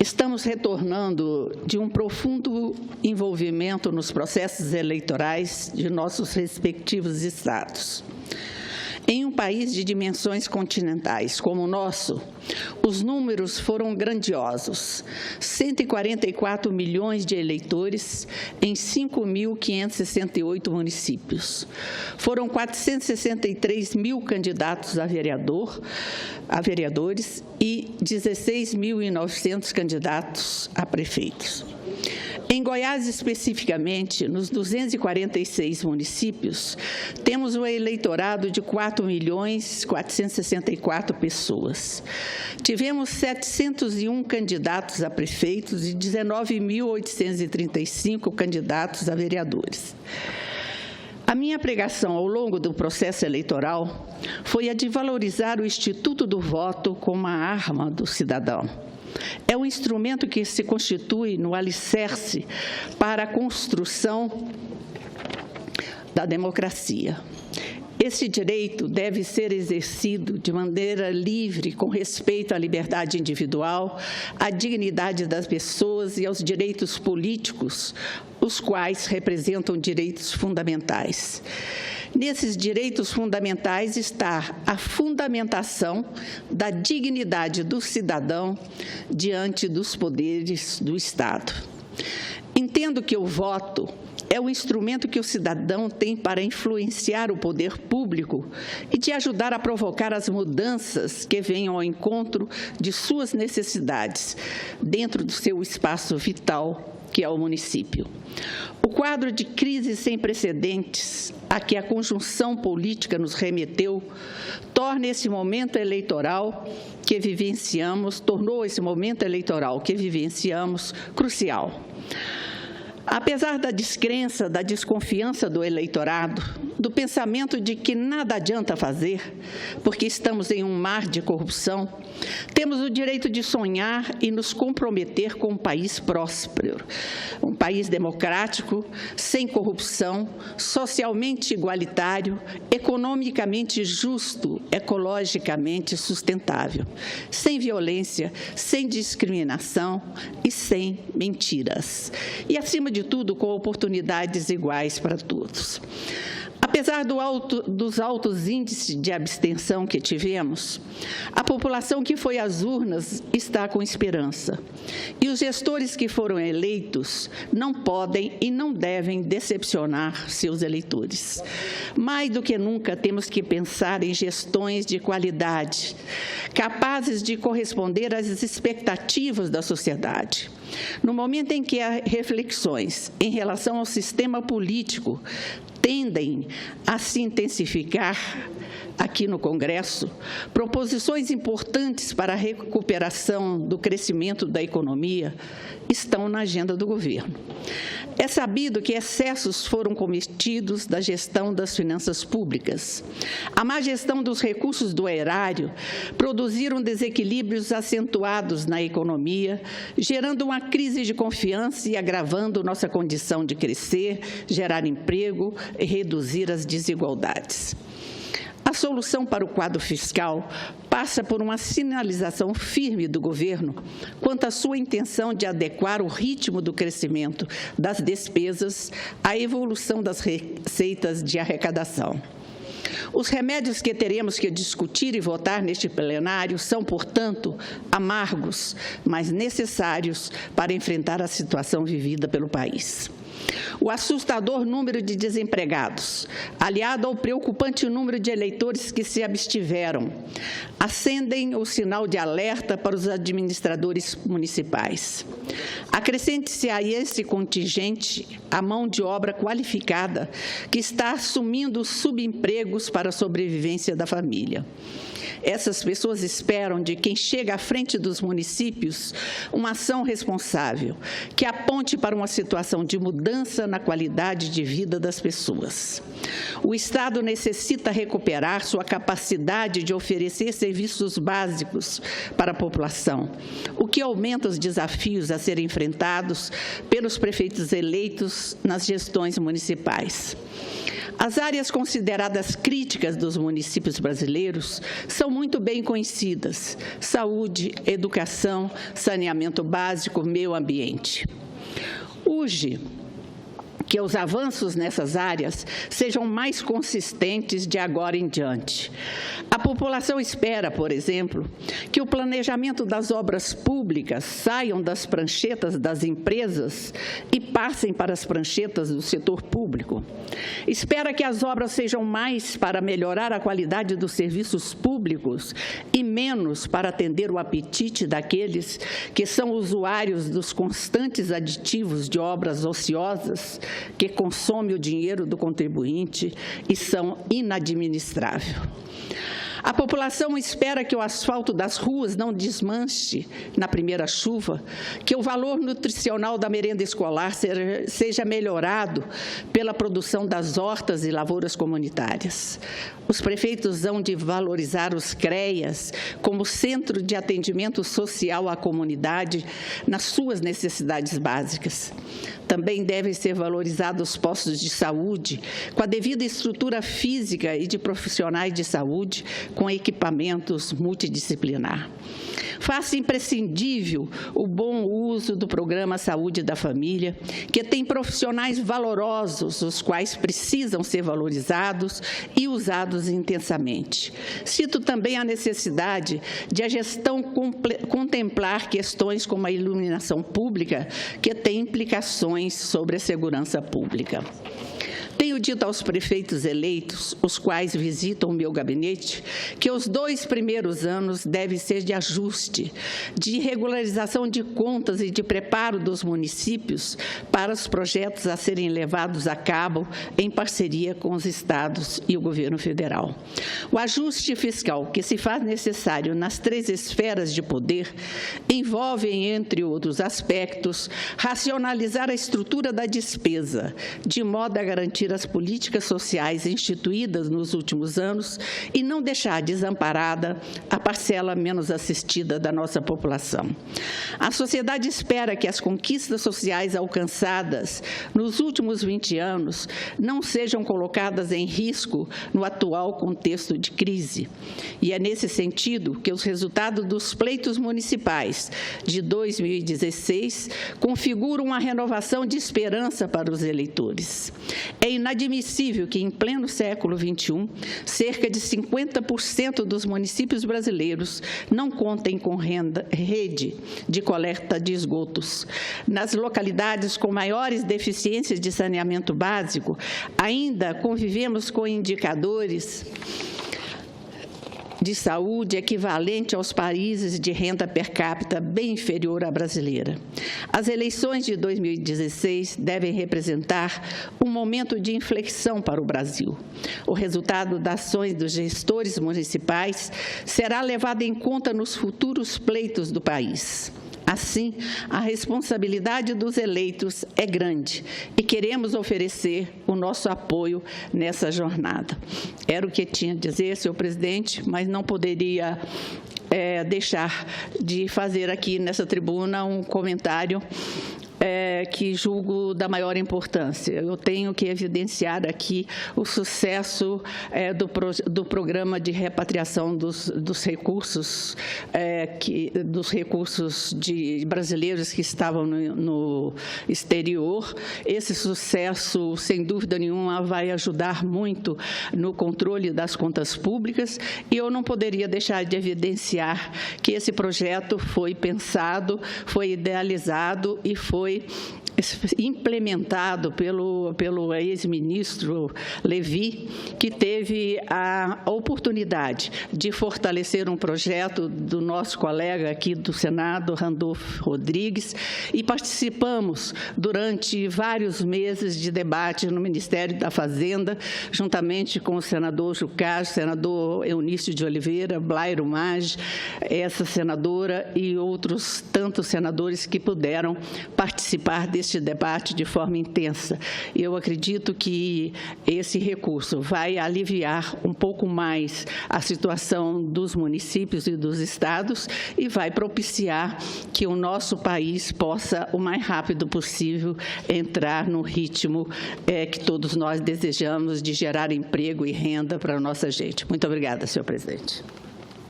Estamos retornando de um profundo envolvimento nos processos eleitorais de nossos respectivos estados. Em um país de dimensões continentais como o nosso, os números foram grandiosos. 144 milhões de eleitores em 5.568 municípios. Foram 463 mil candidatos a vereadores e 16.900 candidatos a prefeitos. Em Goiás, especificamente, nos 246 municípios, temos um eleitorado de 4.464.000 pessoas. Tivemos 701 candidatos a prefeitos e 19.835 candidatos a vereadores. A minha pregação ao longo do processo eleitoral foi a de valorizar o Instituto do Voto como uma arma do cidadão. É um instrumento que se constitui no alicerce para a construção da democracia. Esse direito deve ser exercido de maneira livre, com respeito à liberdade individual, à dignidade das pessoas e aos direitos políticos, os quais representam direitos fundamentais. Nesses direitos fundamentais está a fundamentação da dignidade do cidadão diante dos poderes do Estado. Entendo que o voto é o instrumento que o cidadão tem para influenciar o poder público e de ajudar a provocar as mudanças que venham ao encontro de suas necessidades dentro do seu espaço vital, que é o município. O quadro de crise sem precedentes a que a conjunção política nos remeteu tornou esse momento eleitoral que vivenciamos crucial. Apesar da descrença, da desconfiança do eleitorado, do pensamento de que nada adianta fazer, porque estamos em um mar de corrupção, temos o direito de sonhar e nos comprometer com um país próspero, um país democrático, sem corrupção, socialmente igualitário, economicamente justo, ecologicamente sustentável, sem violência, sem discriminação e sem mentiras. E, acima de tudo, com oportunidades iguais para todos. Apesar dos altos índices de abstenção que tivemos, a população que foi às urnas está com esperança. E os gestores que foram eleitos não podem e não devem decepcionar seus eleitores. Mais do que nunca, temos que pensar em gestões de qualidade, capazes de corresponder às expectativas da sociedade. No momento em que há reflexões em relação ao sistema político tendem a se intensificar aqui no Congresso, proposições importantes para a recuperação do crescimento da economia estão na agenda do governo. É sabido que excessos foram cometidos da gestão das finanças públicas. A má gestão dos recursos do erário produziram desequilíbrios acentuados na economia, gerando uma crise de confiança e agravando nossa condição de crescer, gerar emprego e reduzir as desigualdades. A solução para o quadro fiscal passa por uma sinalização firme do governo quanto à sua intenção de adequar o ritmo do crescimento das despesas à evolução das receitas de arrecadação. Os remédios que teremos que discutir e votar neste plenário são, portanto, amargos, mas necessários para enfrentar a situação vivida pelo país. O assustador número de desempregados, aliado ao preocupante número de eleitores que se abstiveram, acendem o sinal de alerta para os administradores municipais. Acrescente-se a esse contingente a mão de obra qualificada que está assumindo subempregos para a sobrevivência da família. Essas pessoas esperam de quem chega à frente dos municípios uma ação responsável, que aponte para uma situação de mudança na qualidade de vida das pessoas. O Estado necessita recuperar sua capacidade de oferecer serviços básicos para a população, o que aumenta os desafios a serem enfrentados pelos prefeitos eleitos nas gestões municipais. As áreas consideradas críticas dos municípios brasileiros são muito bem conhecidas: saúde, educação, saneamento básico, meio ambiente. Urge que os avanços nessas áreas sejam mais consistentes de agora em diante. A população espera, por exemplo, que o planejamento das obras públicas saiam das pranchetas das empresas e passem para as pranchetas do setor público. Espera que as obras sejam mais para melhorar a qualidade dos serviços públicos e menos para atender o apetite daqueles que são usuários dos constantes aditivos de obras ociosas que consomem o dinheiro do contribuinte e são inadministráveis. A população espera que o asfalto das ruas não desmanche na primeira chuva, que o valor nutricional da merenda escolar seja melhorado pela produção das hortas e lavouras comunitárias. Os prefeitos hão de valorizar os CREAs como centro de atendimento social à comunidade nas suas necessidades básicas. Também devem ser valorizados os postos de saúde, com a devida estrutura física e de profissionais de saúde, com equipamentos multidisciplinar. Faça imprescindível o bom uso do Programa Saúde da Família, que tem profissionais valorosos, os quais precisam ser valorizados e usados intensamente. Cito também a necessidade de a gestão contemplar questões como a iluminação pública, que tem implicações sobre a segurança pública. Tenho dito aos prefeitos eleitos, os quais visitam o meu gabinete, que os 2 primeiros anos devem ser de ajuste, de regularização de contas e de preparo dos municípios para os projetos a serem levados a cabo em parceria com os estados e o governo federal. O ajuste fiscal que se faz necessário nas 3 esferas de poder envolve, entre outros aspectos, racionalizar a estrutura da despesa, de modo a garantir as políticas sociais instituídas nos últimos anos e não deixar desamparada a parcela menos assistida da nossa população. A sociedade espera que as conquistas sociais alcançadas nos últimos 20 anos não sejam colocadas em risco no atual contexto de crise. E é nesse sentido que os resultados dos pleitos municipais de 2016 configuram uma renovação de esperança para os eleitores. É inadmissível que, em pleno século XXI, cerca de 50% dos municípios brasileiros não contem com rede de coleta de esgotos. Nas localidades com maiores deficiências de saneamento básico, ainda convivemos com indicadores de saúde equivalente aos países de renda per capita bem inferior à brasileira. As eleições de 2016 devem representar um momento de inflexão para o Brasil. O resultado das ações dos gestores municipais será levado em conta nos futuros pleitos do país. Assim, a responsabilidade dos eleitos é grande e queremos oferecer o nosso apoio nessa jornada. Era o que tinha a dizer, senhor presidente, mas não poderia deixar de fazer aqui nessa tribuna um comentário que julgo da maior importância. Eu tenho que evidenciar aqui o sucesso do programa de repatriação dos recursos de brasileiros que estavam no exterior. Esse sucesso, sem dúvida nenhuma, vai ajudar muito no controle das contas públicas e eu não poderia deixar de evidenciar que esse projeto foi pensado, foi idealizado e foi implementado pelo ex-ministro Levi, que teve a oportunidade de fortalecer um projeto do nosso colega aqui do Senado, Randolfo Rodrigues, e participamos durante vários meses de debate no Ministério da Fazenda, juntamente com o senador Jucá, senador Eunício de Oliveira, Blairo Maggi, essa senadora e outros tantos senadores que puderam participar participar deste debate de forma intensa. Eu acredito que esse recurso vai aliviar um pouco mais a situação dos municípios e dos estados e vai propiciar que o nosso país possa, o mais rápido possível, entrar no ritmo que todos nós desejamos de gerar emprego e renda para a nossa gente. Muito obrigada, senhor presidente.